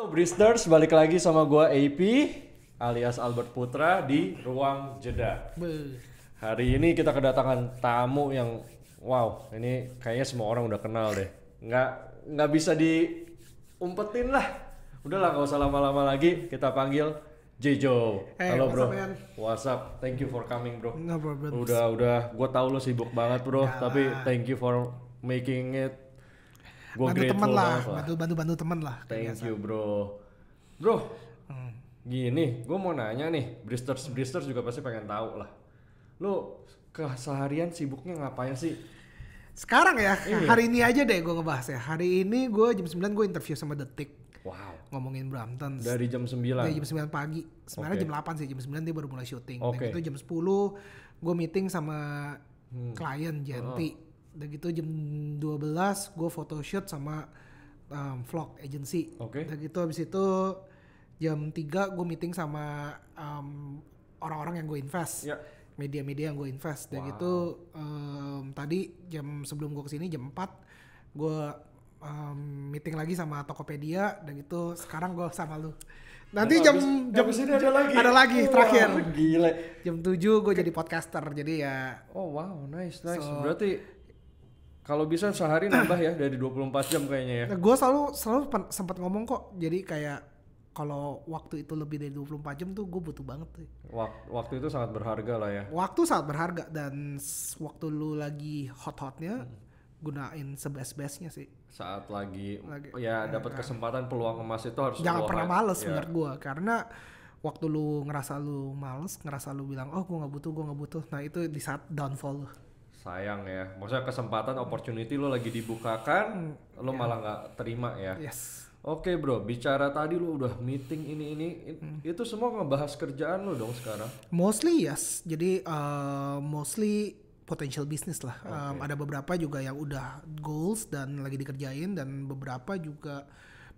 Halo Bristers, balik lagi sama gua AP alias Albert Putra di Ruang Jeda. Hari ini kita kedatangan tamu yang wow, ini kayaknya semua orang udah kenal deh. Nggak bisa diumpetin lah. Udahlah, nggak usah lama-lama lagi, kita panggil Jejo. Halo bro. What's up? Thank you for coming bro. No problem. Udah, gua tahu lo sibuk banget bro, tapi thank you for making it. Gue grateful banget lah. Bantu teman lah. Thank you bro. Bro, gini, gue mau nanya nih, Bristers juga pasti pengen tahu lah. Lo keseharian sibuknya ngapain sih? Sekarang ya, hari ini aja deh gue ngebahas ya. Hari ini gue jam 9 gue interview sama Detik. Wow. Ngomongin Brampton. Dari jam 9? Dari jam 9 pagi. Sebenarnya jam 8 sih, jam 9 dia baru mulai syuting. Dan itu jam 10 gue meeting sama klien Genti. Udah gitu jam 12 gue photoshoot sama vlog agency. Udah gitu habis itu jam 3 gue meeting sama orang-orang yang gue invest. Media-media yang gue invest. Udah gitu tadi jam sebelum gue kesini jam 4 gue meeting lagi sama Tokopedia. Dan gitu sekarang gue sama lu. Nanti jam sini ada lagi. Terakhir. Gila. Jam 7 gue jadi podcaster. Jadi ya. Oh wow, nice. Berarti kalau bisa sehari nambah ya dari 24 jam kayaknya ya. Gue selalu sempat ngomong kok. Jadi kayak kalau waktu itu lebih dari 24 jam tuh gue butuh banget tuh. Waktu itu sangat berharga lah ya. Waktu sangat berharga dan waktu lu lagi hot-hotnya gunain sebest-bestnya sih. Saat lagi ya dapat kesempatan peluang emas itu harus jangan pernah males menurut gue, karena waktu lu ngerasa lu males, ngerasa lu bilang oh gue nggak butuh, nah itu di saat downfall lu. Sayang ya, maksudnya kesempatan opportunity lo lagi dibukakan, lo malah nggak terima ya. Yes. Oke bro, bicara tadi lo udah meeting ini itu semua ngebahas kerjaan lo dong sekarang? Mostly yes, jadi mostly potential business lah. Ada beberapa juga yang udah goals dan lagi dikerjain, dan beberapa juga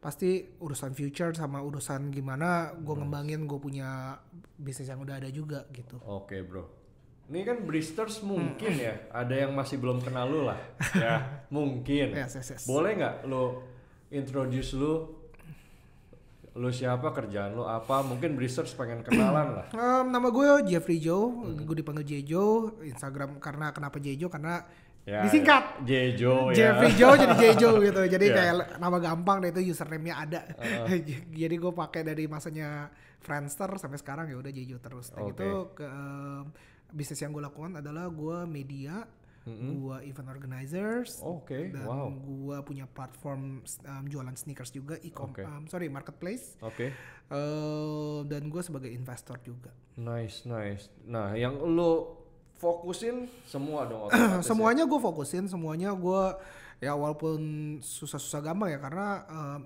pasti urusan future sama urusan gimana gue ngembangin gue punya bisnis yang udah ada juga gitu. Oke bro. Ini kan Bristers mungkin ya, ada yang masih belum kenal lu lah, ya mungkin. Yes. Boleh nggak lu introduce lu siapa, kerjaan lu apa? Mungkin Bristers pengen kenalan lah. Nama gue Jeffrey Joe, gue dipanggil Jejo. Instagram kenapa Jejo? Karena disingkat. Jejo ya. Jeffrey Joe jadi Jejo gitu. Jadi kayak nama gampang deh, itu username-nya ada. Jadi gue pakai dari masanya Friendster sampai sekarang ya udah Jejo terus. Gitu ke bisnis yang gue lakukan adalah gue media, gue event organizers, dan gue punya platform jualan sneakers juga, marketplace, dan gue sebagai investor juga. Nice. Nah, yang lo fokusin semua dong? Semuanya gue fokusin, semuanya gue ya walaupun susah-susah gampang ya, karena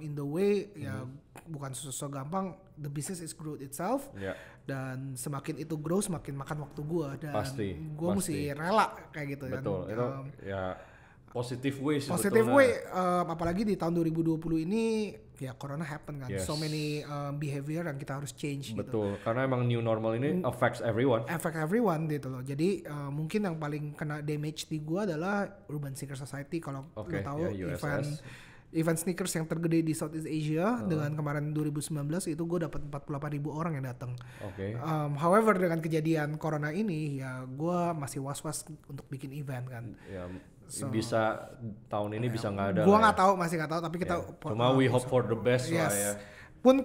in the way ya bukan susah gampang, the business is growth itself. Dan semakin itu grow semakin makan waktu gue, dan gue mesti rela kayak gitu. Betul, kan. Itu ya positive way sih. Apalagi di tahun 2020 ini ya corona happen kan. So many behavior yang kita harus change. Betul, gitu. Karena emang new normal ini affects everyone gitu loh. Jadi mungkin yang paling kena damage di gue adalah Urban Sneaker Society. Kalau lo tahu event sneakers yang tergede di Southeast Asia, dengan kemarin 2019 itu gue dapat 48,000 orang yang datang. However dengan kejadian corona ini ya gue masih was-was untuk bikin event kan. Bisa tahun ini bisa nggak ada. Gue masih nggak tahu. Tapi kita cuma we hope for the best lah ya.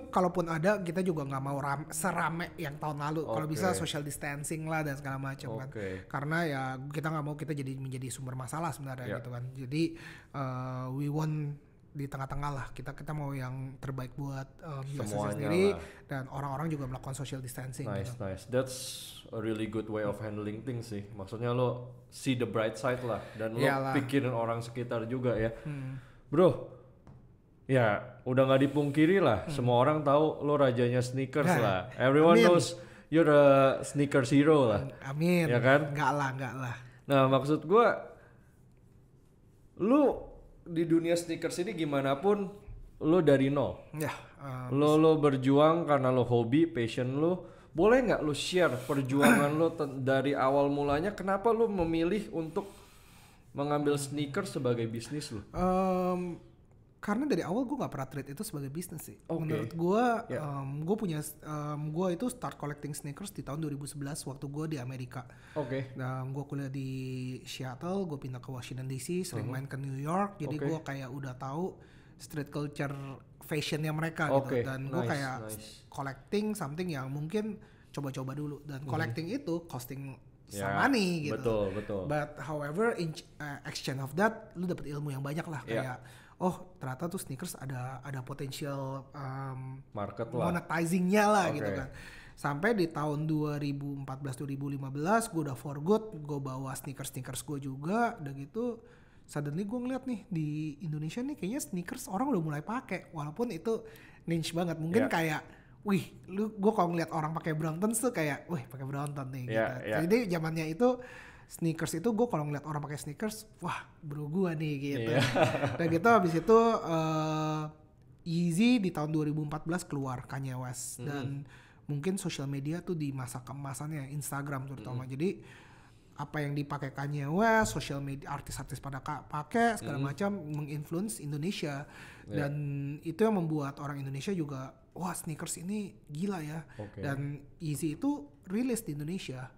Kalaupun ada, kita juga nggak mau serame yang tahun lalu. Kalau bisa social distancing lah dan segala macam kan. Karena ya kita nggak mau kita menjadi sumber masalah sebenarnya gitu kan. Jadi we want di tengah-tengah lah, kita mau yang terbaik buat USA sendiri lah. Dan orang-orang juga melakukan social distancing. Nice. That's a really good way of handling things sih. Maksudnya lo see the bright side lah, dan lo pikirin orang sekitar juga ya. Bro, ya udah nggak dipungkiri lah, semua orang tahu lo rajanya sneakers lah. Everyone knows you're a sneakers hero lah. Amin. Ya kan? Enggak lah. Nah maksud gue, lu di dunia sneakers ini gimana pun lo dari nol. Lo berjuang karena lo hobi, passion lo. Boleh nggak lo share perjuangan lo dari awal mulanya? Kenapa lo memilih untuk mengambil sneakers sebagai bisnis lo? karena dari awal gue nggak pernah treat itu sebagai bisnis sih. Menurut gue, gue itu start collecting sneakers di tahun 2011 waktu gue di Amerika. Nah, gue kuliah di Seattle, gue pindah ke Washington DC, sering main ke New York, jadi gue kayak udah tahu street culture fashionnya mereka gitu. Dan gue kayak collecting something yang mungkin coba-coba dulu. Dan collecting itu costing some money gitu. Betul. But however, in exchange of that, lu dapet ilmu yang banyak lah kayak. Oh ternyata tuh sneakers ada potensial market lah, monetizingnya lah gitu kan. Sampai di tahun 2014-2015 gue udah for good, gue bawa sneakers gue juga. Udah gitu suddenly gue ngeliat nih di Indonesia nih kayaknya sneakers orang udah mulai pakai, walaupun itu niche banget. Mungkin kayak wih, gue kalau ngeliat orang pakai Bromptons tuh kayak wih pakai Brompton nih gitu. Jadi zamannya itu sneakers itu gue kalau ngeliat orang pakai sneakers, wah bro gue nih gitu. Dan gitu habis itu Yeezy di tahun 2014 keluar Kanye West dan mungkin social media tuh di masa keemasannya Instagram terutama. Jadi apa yang dipakai Kanye West, social media artis-artis pada pakai segala macam menginfluence Indonesia dan itu yang membuat orang Indonesia juga wah sneakers ini gila ya. Dan Yeezy itu rilis di Indonesia.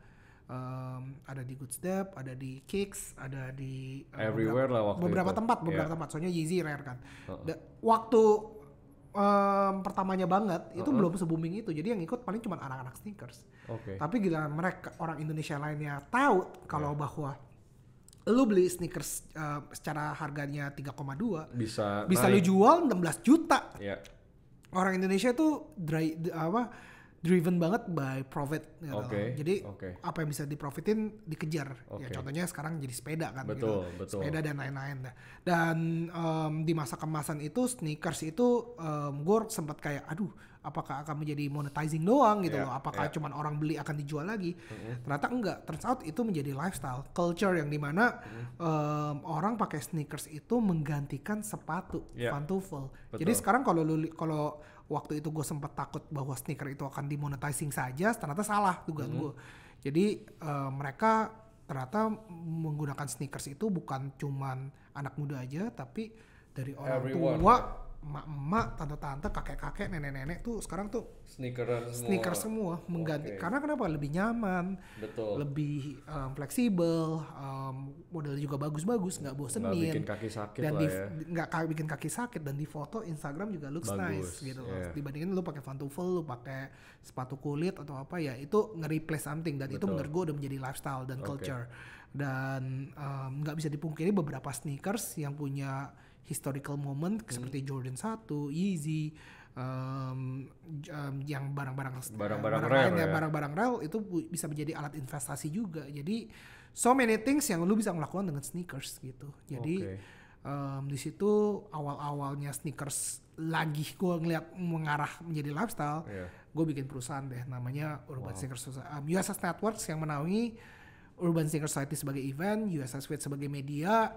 Ada di Good Step, ada di Kicks, ada di everywhere lah waktu beberapa itu. tempat. Soalnya Yeezy rare kan. Waktu pertamanya banget itu belum se-booming itu. Jadi yang ikut paling cuma anak-anak sneakers. Tapi gila mereka orang Indonesia lainnya tahu kalau bahwa lu beli sneakers secara harganya 3,2 bisa lu jual 16 juta. Orang Indonesia tuh driven banget by profit gitu. Jadi apa yang bisa diprofitin dikejar. Ya contohnya sekarang jadi sepeda kan betul. Sepeda dan lain-lain. Dan di masa kemasan itu sneakers itu gue sempat kayak aduh apakah akan menjadi monetizing doang gitu loh. Apakah cuman orang beli akan dijual lagi. Ternyata enggak. Turns out itu menjadi lifestyle culture yang dimana orang pakai sneakers itu menggantikan sepatu pantufel. Jadi sekarang kalau waktu itu gue sempat takut bahwa sneaker itu akan dimonetizing saja, ternyata salah dugaan gue. Jadi mereka ternyata menggunakan sneakers itu bukan cuman anak muda aja, tapi dari orang tua, emak-emak, tante-tante, kakek-kakek, nenek-nenek tuh sekarang tuh sneaker semua mengganti. Karena kenapa? Lebih nyaman, lebih fleksibel, modelnya juga bagus-bagus, nggak bosenin, nggak bikin kaki sakit dan lah ya. Nggak bikin kaki sakit dan di foto Instagram juga looks nice gitu. Dibandingin lu pakai pantufel, lu pakai sepatu kulit atau apa ya, itu nge-replace something dan itu menurut gue udah menjadi lifestyle dan culture. Dan nggak bisa dipungkiri beberapa sneakers yang punya historical moment seperti Jordan 1, Yeezy, yang barang-barang rel itu bisa menjadi alat investasi juga. Jadi so many things yang lu bisa melakukan dengan sneakers gitu. Jadi di situ awal-awalnya sneakers lagi gue ngeliat mengarah menjadi lifestyle, gue bikin perusahaan deh namanya Urban Sneakers USS Networks yang menaungi Urban Sneakers Society sebagai event, USS Fit sebagai media.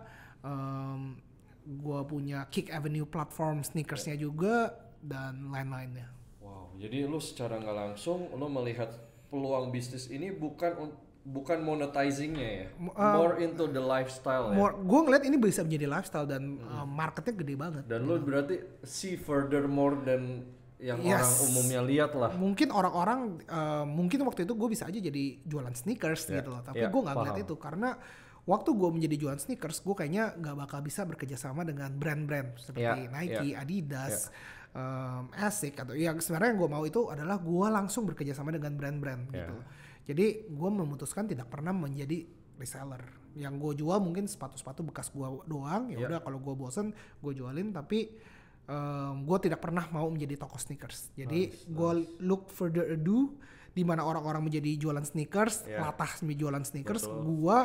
Gue punya Kick Avenue platform sneakersnya juga dan lain-lainnya. Wow, jadi lu secara nggak langsung lu melihat peluang bisnis ini bukan monetizingnya ya, more into the lifestyle ya. Gue ngeliat ini bisa menjadi lifestyle dan marketnya gede banget. Dan lu berarti see furthermore than yang orang umumnya lihat lah. Mungkin orang-orang mungkin waktu itu gue bisa aja jadi jualan sneakers gitu loh, tapi gue nggak ngeliat itu karena waktu gue menjadi jualan sneakers, gue kayaknya nggak bakal bisa bekerja sama dengan brand-brand seperti Nike, Adidas, Asics atau yang sebenarnya yang gue mau itu adalah gue langsung bekerja sama dengan brand-brand gitu. Jadi gue memutuskan tidak pernah menjadi reseller. Yang gue jual mungkin sepatu-sepatu bekas gue doang. Ya udah kalau gue bosen gue jualin, tapi gue tidak pernah mau menjadi toko sneakers. Jadi gue look further ado di mana orang-orang menjadi jualan sneakers, latah jualan sneakers, gue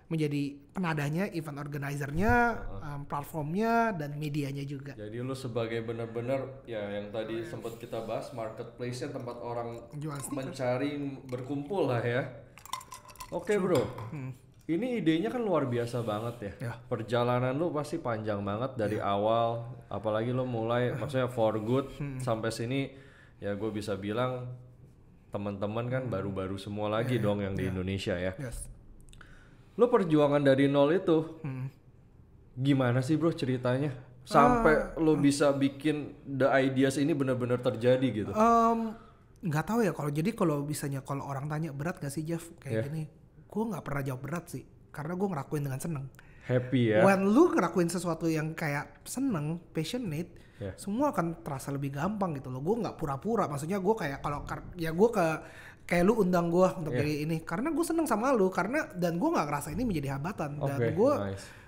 menjadi penadahnya, event organizer-nya, platformnya dan medianya juga. Jadi lu sebagai benar-benar ya yang tadi sempat kita bahas marketplace-nya, tempat orang mencari berkumpul lah ya. Oke, bro. Ini idenya kan luar biasa banget ya. Perjalanan lu pasti panjang banget dari awal, apalagi lu mulai maksudnya for good sampai sini ya gue bisa bilang teman-teman kan baru-baru semua lagi dong yang di Indonesia ya. Lo perjuangan dari nol itu gimana sih bro ceritanya? sampai lo bisa bikin the ideas ini benar-benar terjadi gitu? Nggak tahu ya, kalau misalnya kalau orang tanya berat gak sih Jeff kayak gini, gue nggak pernah jawab berat sih, karena gue ngelakuin dengan seneng. Happy ya. When lu ngelakuin sesuatu yang kayak seneng, passionate, semua akan terasa lebih gampang gitu loh. Gue nggak pura-pura, maksudnya gue kayak kayak lu undang gue untuk jadi ini karena gue seneng sama lu, dan gue nggak ngerasa ini menjadi hambatan, dan gue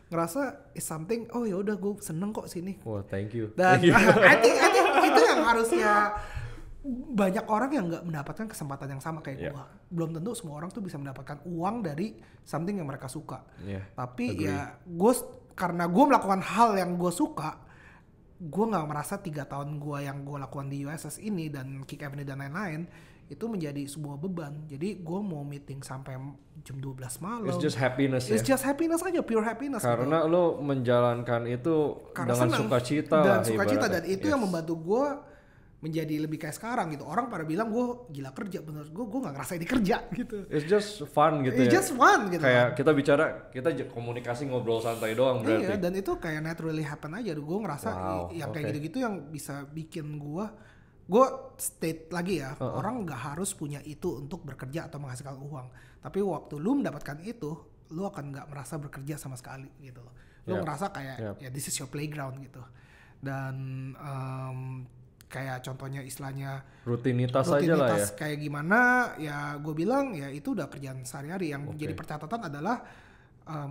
ngerasa is something, oh ya udah gue seneng kok sini. Wah, thank you. Dan I think itu yang harusnya banyak orang yang nggak mendapatkan kesempatan yang sama kayak gue. Belum tentu semua orang tuh bisa mendapatkan uang dari something yang mereka suka. Tapi ya karena gue melakukan hal yang gue suka, gue nggak merasa 3 tahun gue yang gue lakukan di USS ini dan Kick Avenue dan lain-lain itu menjadi sebuah beban. Jadi gue mau meeting sampai jam 12 malam. It's just happiness It's just happiness aja, pure happiness. Karena gitu. Lo menjalankan itu dengan sukacita. Dan itu yang membantu gue menjadi lebih kayak sekarang gitu. Orang pada bilang gue gila kerja, bener gue nggak ngerasain di kerja gitu. It's just fun gitu. It's just fun gitu. Kayak kita komunikasi, ngobrol santai doang berarti. Iya, dan itu kayak naturally happen aja. Gue ngerasa yang kayak gitu-gitu yang bisa bikin gue state lagi ya, orang nggak harus punya itu untuk bekerja atau menghasilkan uang. Tapi waktu lu mendapatkan itu, lu akan nggak merasa bekerja sama sekali gitu. Lu ngerasa kayak ya this is your playground gitu. Dan kayak contohnya istilahnya rutinitas aja lah ya. Kayak gimana ya, gue bilang ya itu udah kerjaan sehari-hari. Yang jadi percatatan adalah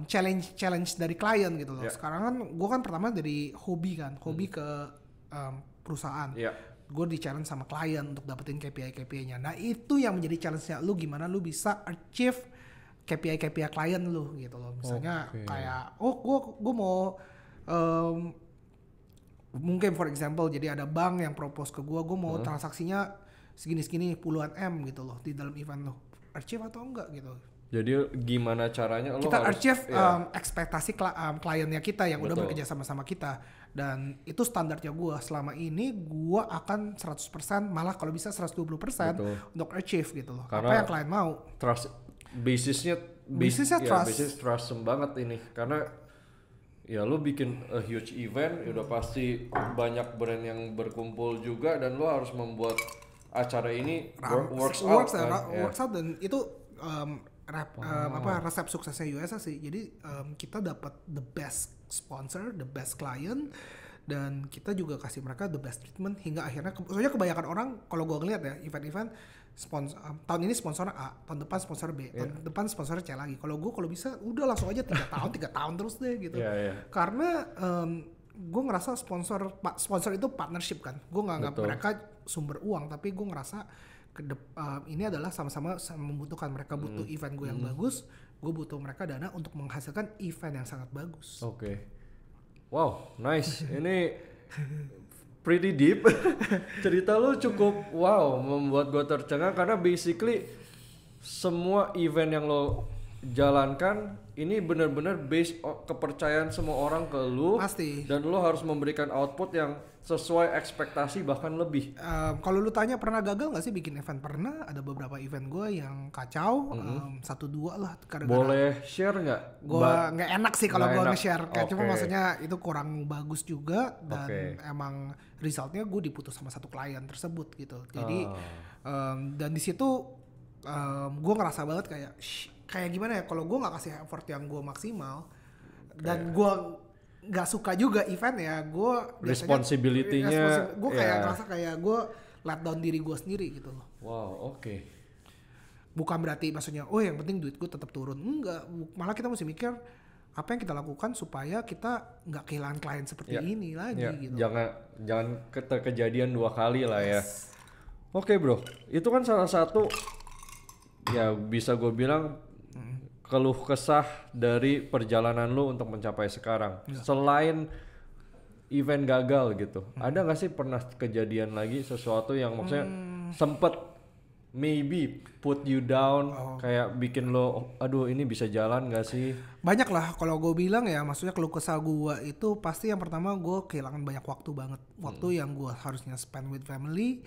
challenge dari klien gitu loh. Sekarang kan gue kan pertama dari hobi ke perusahaan. Gue di challenge sama klien untuk dapetin KPI-nya. Nah itu yang menjadi challenge-nya lu, gimana lu bisa achieve KPI klien lu gitu loh. Misalnya kayak gue mau mungkin for example, jadi ada bank yang propose ke gue mau transaksinya segini puluhan M gitu loh di dalam event lo. Achieve atau enggak gitu. Jadi gimana caranya kita achieve ekspektasi kliennya kita yang udah bekerja sama kita, dan itu standarnya gue selama ini. Gue akan 100% malah kalau bisa 120% untuk achieve gitu loh. Karena apa yang klien mau. Trust bisnisnya trust banget ini, karena ya lu bikin a huge event, udah pasti banyak brand yang berkumpul juga, dan lu harus membuat acara ini works out dan itu resep suksesnya USA sih. Jadi kita dapat the best sponsor, the best client, dan kita juga kasih mereka the best treatment hingga akhirnya soalnya kebanyakan orang kalau gue ngeliat ya event-event tahun ini sponsor A, tahun depan sponsor B, tahun depan sponsor C lagi. Kalau bisa udah langsung aja 3 tahun terus deh gitu. Karena gue ngerasa sponsor itu partnership kan. Gue nggak anggap mereka sumber uang, tapi gue ngerasa ini adalah sama-sama membutuhkan. Mereka butuh event gue yang bagus, gue butuh mereka dana untuk menghasilkan event yang sangat bagus. Wow, nice. Ini pretty deep. Cerita lu cukup membuat gue tercengang, karena basically semua event yang lo jalankan ini benar-benar based kepercayaan semua orang ke lu. Pasti. Dan lo harus memberikan output yang sesuai ekspektasi bahkan lebih. Kalau lu tanya pernah gagal nggak sih bikin event? Pernah. Ada beberapa event gue yang kacau, 1-2 lah. Boleh share nggak? Gue nggak enak sih kalau gue nge-share. Cuma maksudnya itu kurang bagus juga, dan emang resultnya gue diputus sama satu klien tersebut gitu. Jadi dan di situ gue ngerasa banget kayak gimana ya, kalau gue nggak kasih effort yang gue maksimal, dan gue nggak suka juga event ya, gue responsibility-nya gue kayak ngerasa kayak gue let down diri gue sendiri gitu loh. Bukan berarti maksudnya yang penting duit gue tetap turun, enggak, malah kita mesti mikir apa yang kita lakukan supaya kita nggak kehilangan klien seperti ini lagi gitu. Jangan kejadian 2 kali lah ya. Oke bro, itu kan salah satu ya bisa gue bilang keluh kesah dari perjalanan lu untuk mencapai sekarang. Selain event gagal gitu, ada nggak sih pernah kejadian lagi sesuatu yang maksudnya sempet maybe put you down, kayak bikin lo aduh ini bisa jalan nggak sih? Banyak lah kalau gue bilang ya, maksudnya keluh kesah gue itu pasti yang pertama gue kehilangan banyak waktu banget. Waktu yang gue harusnya spend with family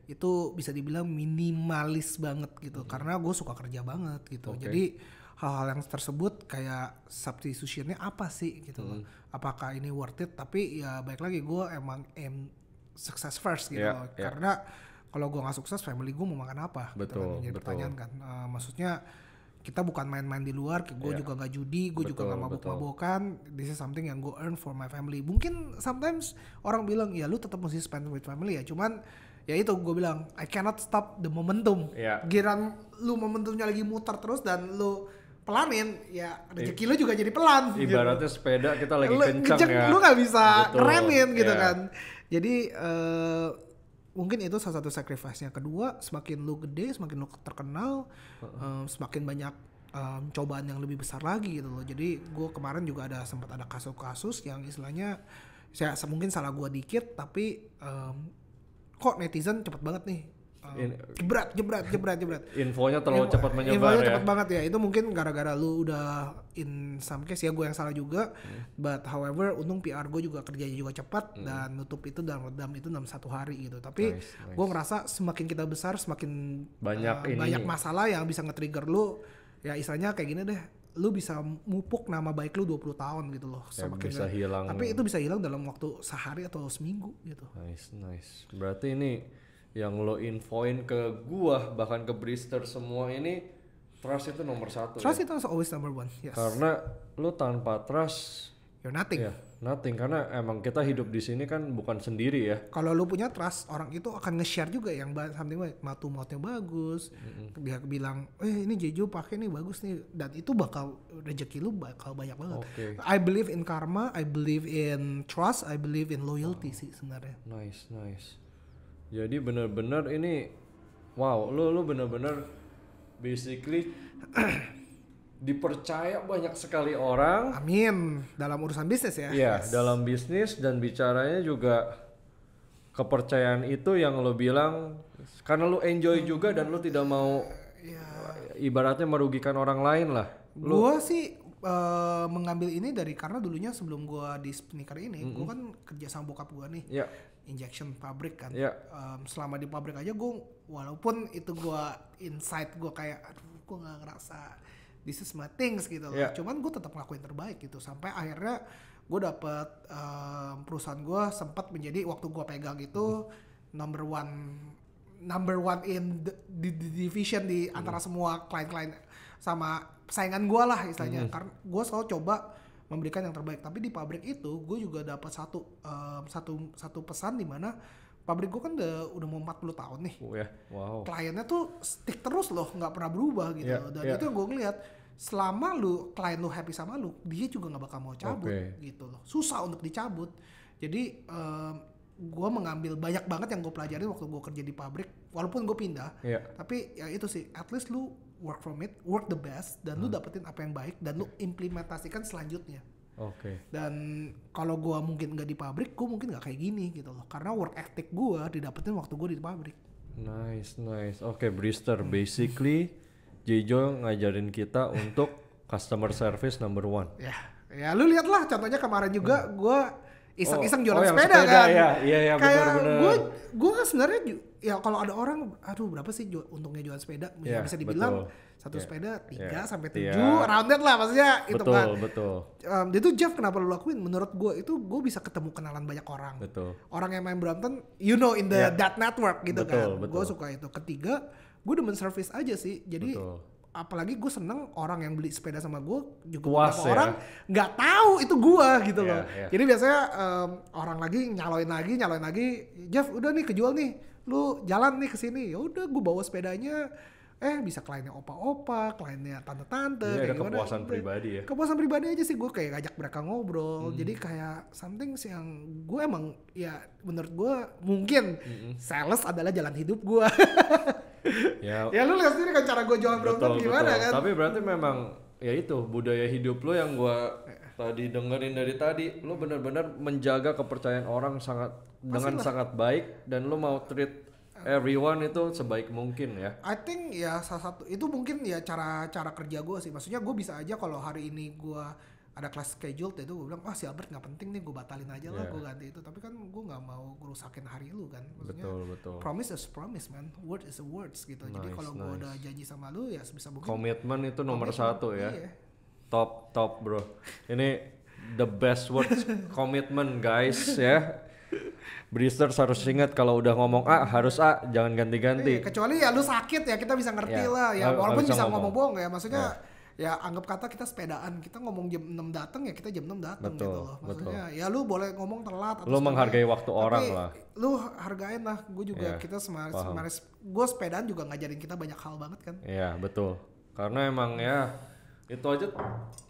itu bisa dibilang minimalis banget gitu, karena gue suka kerja banget gitu. Jadi hal-hal yang tersebut kayak substitutionnya apa sih gitu loh. Apakah ini worth it? Tapi ya baik lagi gue emang aim success first gitu loh. Karena kalau gue nggak sukses, family gue mau makan apa? Betul, gitu kan, jadi pertanyaan kan. Maksudnya kita bukan main-main di luar, gue juga nggak judi, gue juga nggak mabuk-mabukan. This is something yang gue earn for my family. Mungkin sometimes orang bilang ya lu tetap mesti spend with family ya. Cuman ya itu gue bilang I cannot stop the momentum. Giran lu momentumnya lagi muter terus dan lu pelanin, ya rezeki lu juga jadi pelan. Ibaratnya gitu. Sepeda kita lagi kencang ya. Lu nggak bisa remin gitu kan. Jadi mungkin itu salah satu sacrifice-nya. Kedua, semakin lu gede, semakin lu terkenal, semakin banyak cobaan yang lebih besar lagi gitu loh. Jadi gue kemarin juga sempat ada kasus-kasus yang istilahnya mungkin salah gue dikit, tapi kok netizen cepet banget nih. Jebret. Infonya terlalu cepat menyebar. Infonya cepat banget ya. Itu mungkin gara-gara lu udah in some case ya gue yang salah juga. But however, untung PR gue juga kerjanya juga cepat dan nutup itu dalam 1 hari gitu. Tapi gue ngerasa semakin kita besar semakin banyak masalah yang bisa nge-trigger lu. Ya istilahnya kayak gini deh. Lu bisa mupuk nama baik lu 20 tahun gitu loh. Bisa hilang. Tapi itu bisa hilang dalam waktu sehari atau seminggu gitu. Nice. Berarti ini yang lo infoin ke gua bahkan ke Brister semua ini, trust itu nomor 1. Trust itu always number 1. Yes. Karena lo tanpa trust you're nothing. Nothing, karena emang kita hidup di sini kan bukan sendiri ya. Kalau lo punya trust, orang itu akan nge-share juga yang something matu-matnya bagus. Dia bilang, ini Jejo pakai nih bagus nih, dan itu bakal rezeki lu bakal banyak banget. I believe in karma, I believe in trust, I believe in loyalty sih sebenarnya. Nice. Jadi benar-benar ini lu benar-benar basically dipercaya banyak sekali orang. Amin. Dalam urusan bisnis ya. Iya, dalam bisnis, dan bicaranya juga kepercayaan itu yang lo bilang karena lo enjoy juga dan lo tidak mau ibaratnya merugikan orang lain lah. Gua sih mengambil ini karena dulunya sebelum gua di sneaker ini, gua kan kerja sama bokap gua nih. Injection pabrik kan. Selama di pabrik aja gue, walaupun itu gue inside gue kayak gue nggak ngerasa this is my things gitu loh. Cuman gue tetap ngelakuin terbaik gitu sampai akhirnya gue dapet perusahaan gue sempat menjadi waktu gue pegang itu number one in the division di antara semua klien-klien sama saingan gue lah istilahnya. Karena gue selalu coba memberikan yang terbaik, tapi di pabrik itu gue juga dapat satu pesan di mana pabrik gue kan udah mau 40 tahun nih. Kliennya tuh stick terus loh, nggak pernah berubah gitu. Dan itu yang gue ngeliat, selama klien lu happy sama lu, dia juga nggak bakal mau cabut gitu loh. Susah untuk dicabut. Jadi gue mengambil banyak banget yang gue pelajarin waktu gue kerja di pabrik, walaupun gue pindah. Tapi ya itu sih, at least lu work from it, work the best, dan lu dapetin apa yang baik dan lu implementasikan selanjutnya. Dan kalau gue mungkin nggak di pabrik, gue mungkin nggak kayak gini gitu loh, karena work ethic gue didapetin waktu gue di pabrik. Nice. Brister, basically Jejo ngajarin kita untuk customer service number 1. Ya lu lihat lah contohnya kemarin juga gue iseng-iseng jualan sepeda kan. Iya, kayak gue kan sebenarnya ya kalau ada orang, berapa sih untungnya jualan sepeda? Bisa dibilang satu sepeda 3 sampai 7 rounded lah maksudnya itu kan. Betul. Itu Jeff kenapa lu lakuin? Menurut gue itu gue bisa ketemu kenalan banyak orang. Orang yang main Brampton, in the that network gitu kan. Gue suka itu. Ketiga, gue demen service aja sih. Jadi apalagi gue seneng orang yang beli sepeda sama gue juga beberapa orang nggak tahu itu gue gitu loh. Jadi biasanya orang lagi nyaloin lagi, Jeff udah nih kejual nih, lu jalan nih kesini. Ya udah gue bawa sepedanya, bisa kliennya opa-opa, kliennya tante-tante. Ada kepuasan pribadi ya. Kepuasan pribadi aja sih, gue kayak ngajak mereka ngobrol. Jadi kayak something yang gue emang ya menurut gue mungkin sales adalah jalan hidup gue. Ya lu lihat sendiri kan cara gue jualan Brompton gimana kan. Tapi berarti memang ya itu budaya hidup lo yang gue tadi dengerin dari tadi. Lo benar-benar menjaga kepercayaan orang sangat baik, dan lo mau treat everyone itu sebaik mungkin ya. I think ya salah satu itu mungkin ya cara kerja gue sih. Maksudnya gue bisa aja kalau hari ini gue ada kelas schedule itu gue bilang si Albert nggak penting nih, gue batalin aja lah, gue ganti itu. Tapi kan gue nggak mau ngerusakin hari lu kan, maksudnya betul. Promise is promise man, word is a words gitu. Jadi kalau gue udah janji sama lu ya sebisa mungkin komitmen itu nomor satu ya. Iya. Top bro, ini the best words commitment guys ya. Bristers harus ingat kalau udah ngomong A harus A, jangan ganti-ganti. Kecuali ya lu sakit ya kita bisa ngerti lah ya, walaupun bisa ngomong bohong ya, maksudnya ya anggap kata kita sepedaan, kita ngomong jam 6 datang ya kita jam 6 datang gitu loh. Maksudnya ya lu boleh ngomong telat atau lu menghargai waktu orang lah. Lu hargain lah, gue juga kita semaris gue sepedaan juga ngajarin kita banyak hal banget kan. Iya betul. Karena emang ya itu aja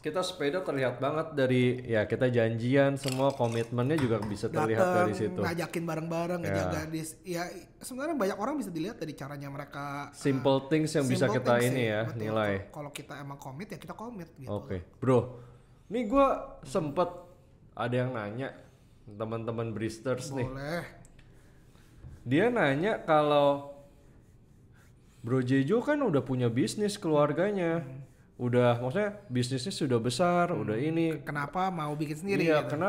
kita sepeda terlihat banget dari ya kita janjian semua, komitmennya juga bisa terlihat dari situ. Ngajakin bareng-bareng, ngejaga ya sebenarnya banyak orang bisa dilihat dari caranya mereka. Simple things yang bisa kita ini ya betul, nilai. Kalau kita emang komit ya kita komit gitu. Oke. Bro, nih gue sempet ada yang nanya teman-teman Bristers nih. Boleh. Dia nanya kalau Bro Jejo kan udah punya bisnis keluarganya. Udah maksudnya bisnisnya sudah besar, udah ini. Kenapa mau bikin sendiri? Iya, gitu?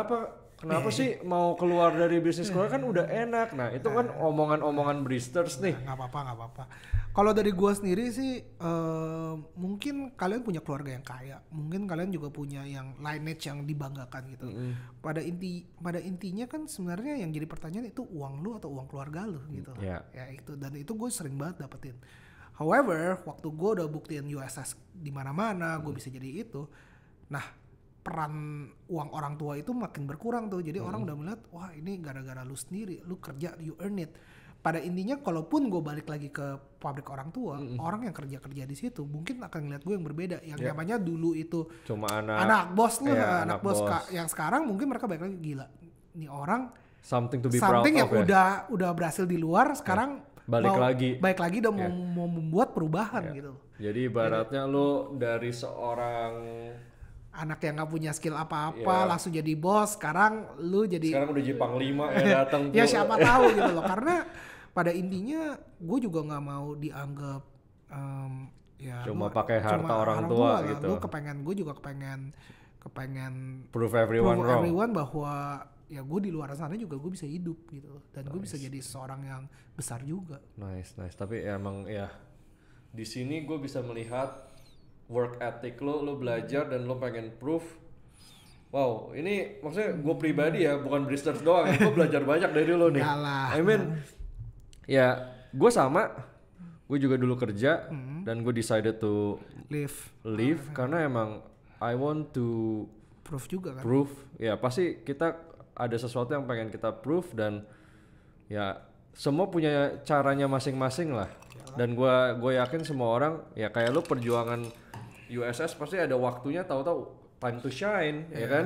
kenapa sih mau keluar dari bisnis keluarga kan udah enak. Nah, itu kan omongan-omongan Bristers nih. Nggak apa-apa. Kalau dari gua sendiri sih mungkin kalian punya keluarga yang kaya, mungkin kalian juga punya yang lineage yang dibanggakan gitu. Pada intinya kan sebenarnya yang jadi pertanyaan itu uang lu atau uang keluarga lu gitu. Ya itu, dan itu gue sering banget dapetin. However, waktu gue udah buktiin USS di mana-mana, gue bisa jadi itu. Nah, peran uang orang tua itu makin berkurang tuh. Jadi orang udah melihat, wah ini gara-gara lu sendiri, lu kerja, you earn it. Pada intinya, kalaupun gue balik lagi ke pabrik orang tua, orang yang kerja di situ mungkin akan ngeliat gue yang berbeda. Yang namanya dulu itu cuma anak bos lu, anak bos. Yang sekarang mungkin mereka balik lagi gila. Nih orang something to be proud of yang udah berhasil di luar, sekarang balik lagi udah mau membuat perubahan gitu. Jadi ibaratnya lu dari seorang anak yang nggak punya skill apa-apa langsung jadi bos, sekarang udah jadi panglima ya datang. Ya siapa tahu gitu loh. Karena pada intinya gue juga nggak mau dianggap cuma pakai harta orang tua gitu. Gue juga kepengen prove everyone bahwa ya gue di luar sana juga gue bisa hidup gitu, dan gue bisa jadi seorang yang besar juga. Nice. Tapi emang ya di sini gue bisa melihat work ethic lo belajar dan lo pengen proof. Wow, ini maksudnya gue pribadi ya, bukan Bristers doang. Gue belajar banyak dari lo nih. Yalah, ya gue sama. Gue juga dulu kerja dan gue decided to leave karena emang I want to proof juga kan. Ya pasti kita ada sesuatu yang pengen kita proof, dan ya semua punya caranya masing-masing lah. Dan gue yakin semua orang ya kayak lu perjuangan USS pasti ada waktunya, tahu-tahu time to shine ya kan.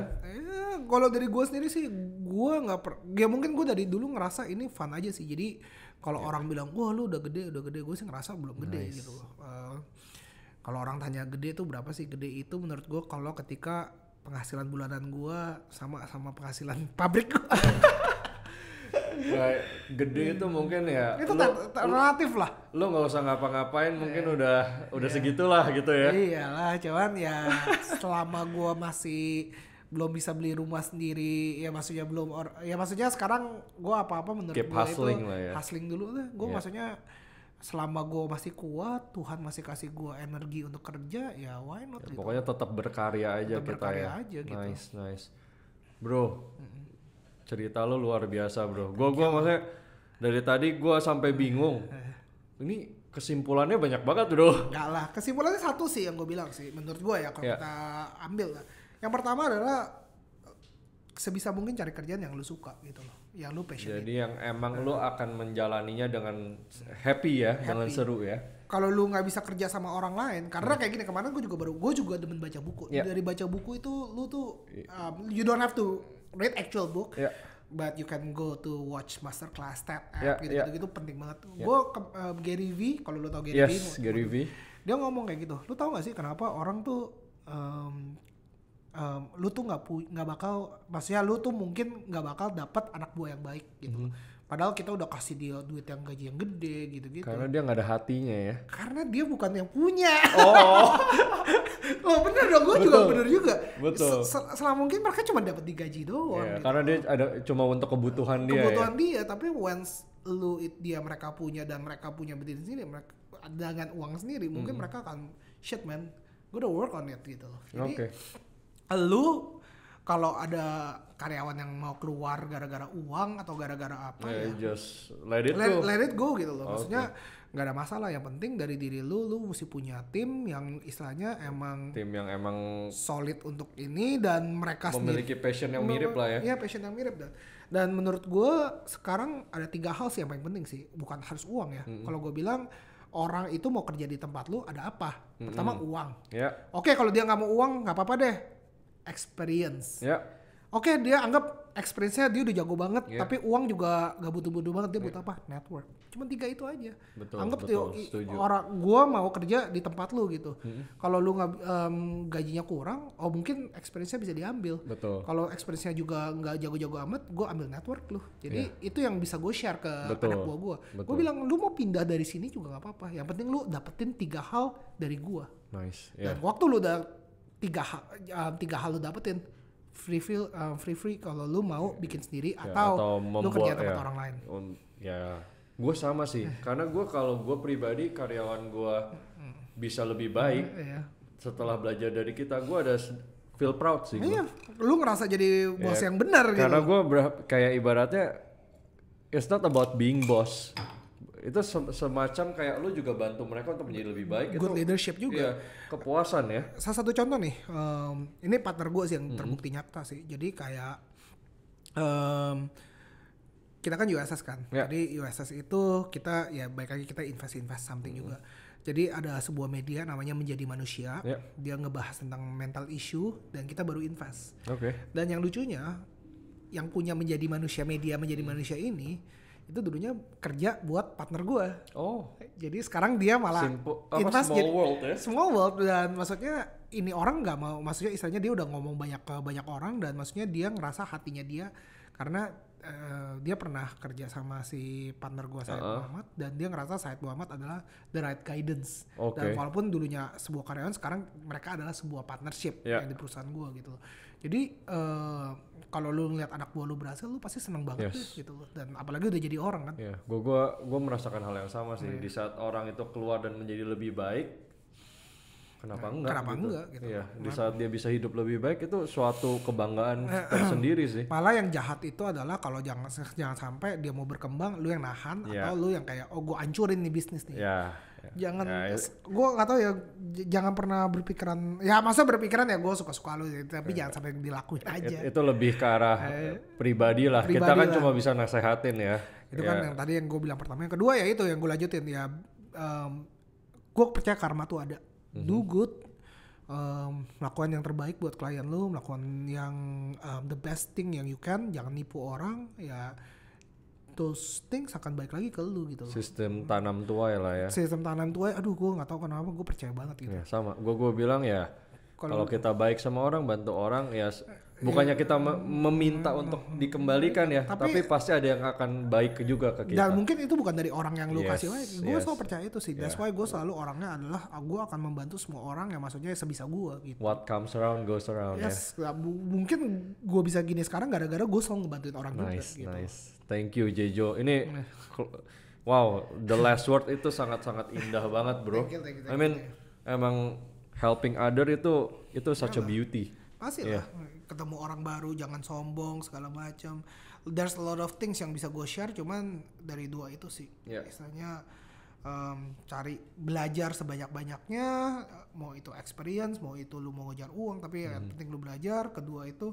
Kalau dari gue sendiri sih gue ya mungkin gue dari dulu ngerasa ini fun aja sih. Jadi kalau orang bilang wah lu udah gede, gue sih ngerasa belum gede gitu. Kalau orang tanya gede itu berapa sih, gede itu menurut gue kalau ketika penghasilan bulanan gua sama penghasilan pabrik gua. Gede itu mungkin ya. Itu relatif lah. Lu nggak usah ngapa-ngapain mungkin udah segitulah gitu ya. Iyalah, cuman ya selama gua masih belum bisa beli rumah sendiri, ya maksudnya maksudnya sekarang gua apa-apa menurut gua itu hustling dulu lah. Gua maksudnya selama gue masih kuat, Tuhan masih kasih gue energi untuk kerja, ya why not gitu. Pokoknya tetap berkarya aja gitu. Nice. Bro, cerita lo luar biasa bro. Gue maksudnya dari tadi gue sampai bingung. Ini kesimpulannya banyak banget bro. Enggak lah, kesimpulannya satu sih yang gue bilang sih. Menurut gue ya kalau kita ambil lah. Yang pertama adalah sebisa mungkin cari kerjaan yang lu suka gitu loh, yang lu passionate. Jadi yang emang lu akan menjalaninya dengan happy ya, dengan seru ya. Kalau lu nggak bisa kerja sama orang lain, karena kayak gini kemarin gue juga demen baca buku. Dari baca buku itu lu tuh you don't have to read actual book, but you can go to watch masterclass TED gitu penting banget. Gue Gary V, kalau lu tau Gary V, dia ngomong kayak gitu. Lu tau gak sih kenapa orang tuh lu tuh nggak bakal, maksudnya lu tuh mungkin nggak bakal dapat anak buah yang baik gitu. Padahal kita udah kasih dia duit yang gaji yang gede gitu-gitu. Karena dia nggak ada hatinya ya. Karena dia bukan yang punya. Oh. Oh bener dong, gue juga bener juga. Betul. Selama mungkin mereka cuma dapat digaji doang. Yeah, gitu. Karena dia ada cuma untuk kebutuhan dia. Kebutuhan dia, tapi once mereka punya dan mereka punya berdiri sendiri, mereka dengan uang sendiri, mungkin mereka akan shit man, gue udah work on it gitu loh. Jadi lu kalau ada karyawan yang mau keluar gara-gara uang atau gara-gara apa ya just let it go gitu loh. Maksudnya nggak ada masalah, yang penting dari diri lu mesti punya tim yang istilahnya emang solid untuk ini dan mereka memiliki passion yang mirip lah ya. Iya, passion yang mirip dan menurut gue sekarang ada 3 hal sih yang paling penting sih, bukan harus uang ya. Kalau gue bilang orang itu mau kerja di tempat lu ada apa? Pertama uang. Oke, kalau dia nggak mau uang nggak apa-apa deh. Experience. Oke, dia anggap experience-nya dia udah jago banget, tapi uang juga gak butuh-butuh banget, dia butuh apa? Network. Cuma 3 itu aja. Anggap orang gua mau kerja di tempat lu gitu. Kalau lu nggak gajinya kurang, mungkin experience-nya bisa diambil. Kalau experience-nya juga nggak jago-jago amat, gua ambil network lu. Jadi itu yang bisa gue share ke anak gua. Gua bilang lu mau pindah dari sini juga nggak apa-apa. Yang penting lu dapetin 3 hal dari gua. Dan waktu lu udah 3 hal lu dapetin, free kalau lu mau bikin sendiri atau lu kerja tempat orang lain. Gue sama sih, karena kalau gue pribadi karyawan gue bisa lebih baik setelah belajar dari kita, gue ada feel proud sih. Lu ngerasa jadi bos yang benar gitu. Karena gue kayak ibaratnya it's not about being boss. Itu semacam kayak lu juga bantu mereka untuk menjadi lebih baik. Good leadership juga. Kepuasan ya. Salah satu contoh nih, ini partner gue sih yang terbukti nyata sih. Jadi kayak kita kan USS kan. Jadi USS itu kita baik lagi kita invest something juga. Jadi ada sebuah media namanya Menjadi Manusia. Dia ngebahas tentang mental issue dan kita baru invest. Dan yang lucunya, yang punya Menjadi Manusia, media Menjadi Manusia ini itu dulunya kerja buat partner gue. Jadi sekarang dia malah invest small world dan maksudnya ini orang nggak mau, maksudnya istilahnya dia udah ngomong ke banyak orang dan maksudnya dia ngerasa hatinya dia karena dia pernah kerja sama si partner gue Said Muhammad dan dia ngerasa Said Muhammad adalah the right guidance. Dan walaupun dulunya sebuah karyawan, sekarang mereka adalah sebuah partnership yang di perusahaan gue gitu. Jadi kalau lu ngeliat anak buah lu berhasil, lu pasti seneng banget gitu loh. Dan apalagi udah jadi orang kan. Gue merasakan hal yang sama sih. Di saat orang itu keluar dan menjadi lebih baik, kenapa enggak gitu. Di saat dia bisa hidup lebih baik, itu suatu kebanggaan tersendiri sih. Malah yang jahat itu adalah kalau jangan sampai dia mau berkembang, lu yang nahan atau lu yang kayak gue hancurin nih bisnis nih. Jangan, gue nggak tahu ya, jangan pernah berpikiran, masa berpikiran gue suka-suka lu, tapi jangan sampai dilakuin aja. Itu lebih ke arah pribadi lah. Kita kan cuma bisa nasehatin ya. Itu kan yang tadi yang gue bilang pertama. Yang kedua ya itu yang gue lanjutin ya, gue percaya karma tuh ada. Do good, melakukan yang terbaik buat klien lu, melakukan yang the best thing yang you can, jangan nipu orang ya. Those things akan balik lagi ke lu gitu. Sistem tanam tuai lah ya. Sistem tanam tuai, aduh gue nggak tahu kenapa gue percaya banget gitu. Sama, gue bilang ya kalau kita baik sama orang, bantu orang ya, bukannya kita meminta untuk dikembalikan ya, tapi pasti ada yang akan baik juga ke kita. Dan mungkin itu bukan dari orang yang lu kasih baik. Gue selalu percaya itu sih. That's why gue selalu orangnya adalah gue akan membantu semua orang yang maksudnya sebisa gue gitu. What comes around goes around ya. Mungkin gue bisa gini sekarang gara-gara gue selalu ngebantuin orang juga gitu. Nice. Thank you Jejo. Ini wow, the last word itu sangat-sangat indah banget bro. Thank you. I mean emang helping other itu such a beauty. Pasti lah. Ketemu orang baru jangan sombong segala macam. There's a lot of things yang bisa gue share, cuman dari 2 itu sih. Misalnya cari belajar sebanyak-banyaknya, mau itu experience, mau itu lu mau ngejar uang, tapi yang penting lu belajar. Kedua itu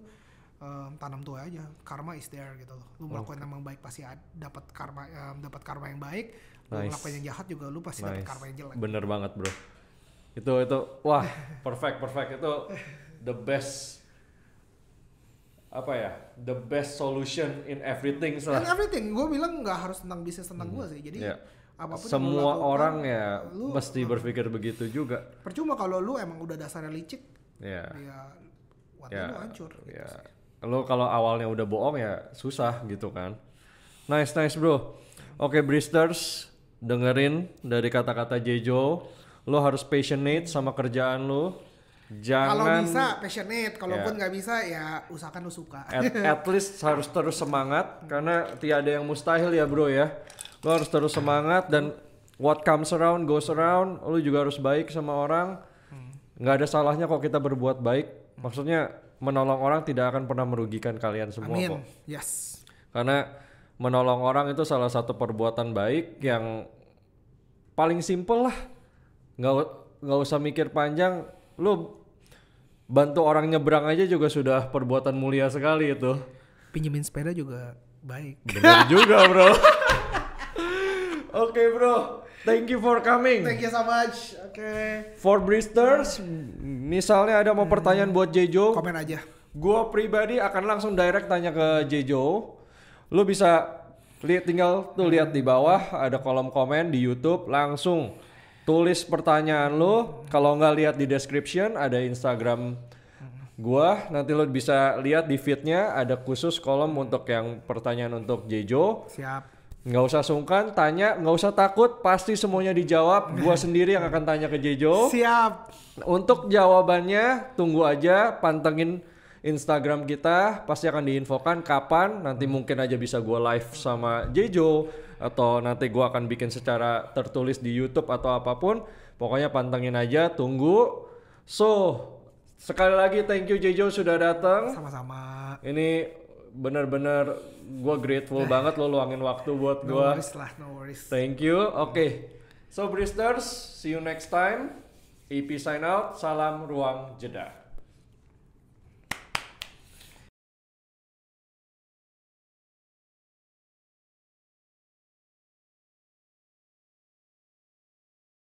tanam tuh aja, karma is there gitu loh. Lu melakukan yang baik pasti dapat karma yang baik. Lu melakukan yang jahat juga lu pasti dapat karma yang jelek. Bener banget bro. Itu wah perfect itu the best the best solution in everything lah. In everything, gue bilang nggak harus tentang bisnis tentang gue sih. Jadi apapun semua orang ya mesti berpikir begitu juga. Percuma kalau lu emang udah dasarnya licik, lu hancur. Lo kalau awalnya udah bohong ya susah gitu kan. Nice bro. Oke Bristers, dengerin dari kata-kata Jejo, lo harus passionate sama kerjaan lo. Jangan. Kalau bisa passionate, kalaupun nggak bisa ya usahakan lo suka. At least harus terus semangat karena tiada yang mustahil ya bro ya. Lo harus terus semangat dan what comes around goes around. Lo juga harus baik sama orang. Nggak ada salahnya kok kita berbuat baik. Maksudnya menolong orang tidak akan pernah merugikan kalian semua. Amin. Kok. Yes. Karena menolong orang itu salah satu perbuatan baik yang paling simple lah. Nggak usah mikir panjang. Lo bantu orang nyebrang aja juga sudah perbuatan mulia sekali itu. Pinjemin sepeda juga baik. Benar juga bro. Oke bro. Thank you for coming. Thank you so much. For Bristers, misalnya ada mau pertanyaan buat Jejo, komen aja. Gua pribadi akan langsung direct tanya ke Jejo. Lu bisa tinggal tuh lihat di bawah ada kolom komen di YouTube, langsung tulis pertanyaan lu. Kalau nggak lihat di description ada Instagram gua, nanti lu bisa lihat di feednya ada khusus kolom untuk yang pertanyaan untuk Jejo. Siap. Nggak usah sungkan, tanya, nggak usah takut, pasti semuanya dijawab. Gua sendiri yang akan tanya ke Jejo. Siap. Untuk jawabannya tunggu aja, pantengin Instagram kita, pasti akan diinfokan kapan. Nanti mungkin aja bisa gua live sama Jejo atau nanti gua akan bikin secara tertulis di YouTube atau apapun. Pokoknya pantengin aja, tunggu. So, sekali lagi thank you Jejo sudah datang. Sama-sama. Ini bener-bener gue grateful banget lo luangin waktu buat gue. No worries lah, no worries. Thank you. Oke. So Bristers, see you next time. EP sign out. Salam Ruang Jeda.